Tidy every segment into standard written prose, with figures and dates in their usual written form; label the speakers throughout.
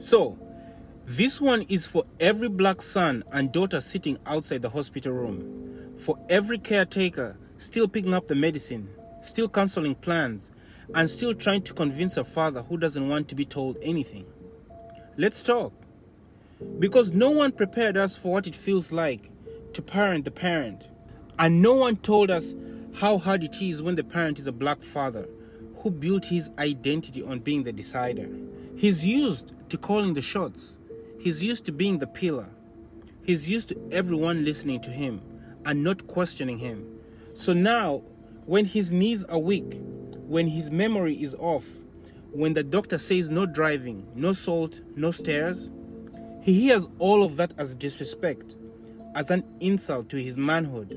Speaker 1: So, this one is for every black son and daughter sitting outside the hospital room, for every caretaker still picking up the medicine, still canceling plans, and still trying to convince a father who doesn't want to be told anything. Let's talk. Because no one prepared us for what it feels like to parent the parent. And no one told us how hard it is when the parent is a black father who built his identity on being the decider. He's used to calling the shots. He's used to being the pillar. He's used to everyone listening to him and not questioning him. So now, when his knees are weak, when his memory is off, when the doctor says no driving, no salt, no stairs, he hears all of that as disrespect, as an insult to his manhood.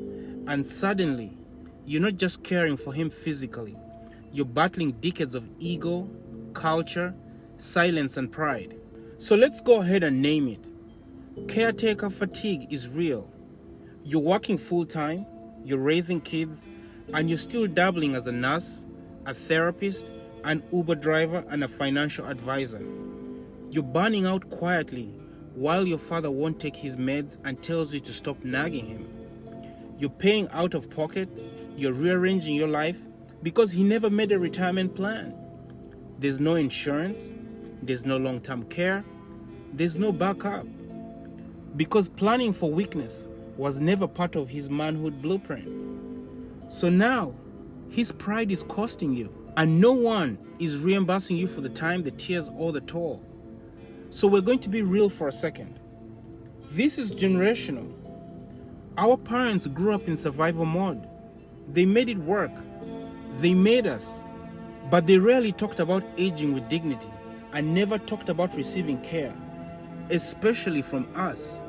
Speaker 1: And suddenly, you're not just caring for him physically. You're battling decades of ego, culture, silence, and pride. So let's go ahead and name it. Caretaker fatigue is real. You're working full-time, you're raising kids, and you're still dabbling as a nurse, a therapist, an Uber driver, and a financial advisor. You're burning out quietly while your father won't take his meds and tells you to stop nagging him. You're paying out of pocket, you're rearranging your life because he never made a retirement plan. There's no insurance, there's no long-term care, there's no backup. Because planning for weakness was never part of his manhood blueprint. So now, his pride is costing you, and no one is reimbursing you for the time, the tears, or the toll. So we're going to be real for a second. This is generational. Our parents grew up in survival mode. They made it work. They made us. But they rarely talked about aging with dignity and never talked about receiving care, especially from us.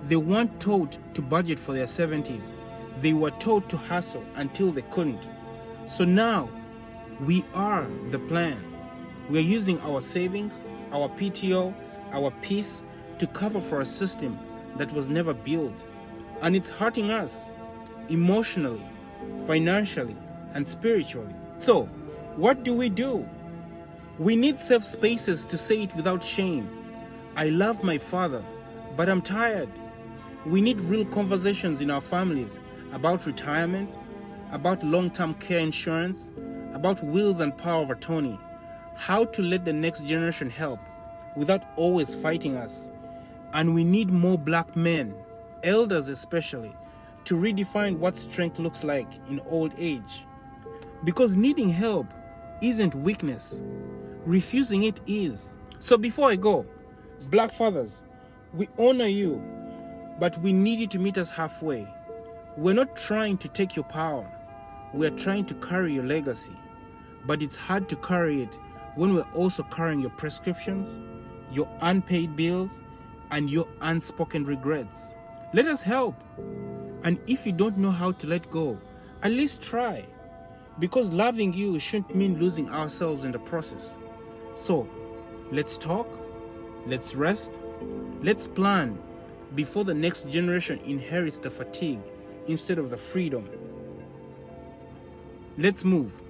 Speaker 1: They weren't taught to budget for their 70s. They were taught to hustle until they couldn't. So now, we are the plan. We are using our savings, our PTO, our peace to cover for a system that was never built. And it's hurting us emotionally, financially, and spiritually. So, what do? We need safe spaces to say it without shame. I love my father, but I'm tired. We need real conversations in our families about retirement, about long-term care insurance, about wills and power of attorney, how to let the next generation help without always fighting us. And we need more black men, elders especially, to redefine what strength looks like in old age. Because needing help isn't weakness. Refusing it is. So before I go, black fathers, we honor you, but we need you to meet us halfway. We're not trying to take your power. We're trying to carry your legacy. But it's hard to carry it when we're also carrying your prescriptions, your unpaid bills, and your unspoken regrets. Let us help. And if you don't know how to let go, at least try. Because loving you shouldn't mean losing ourselves in the process. So, let's talk, let's rest, let's plan before the next generation inherits the fatigue instead of the freedom. Let's move.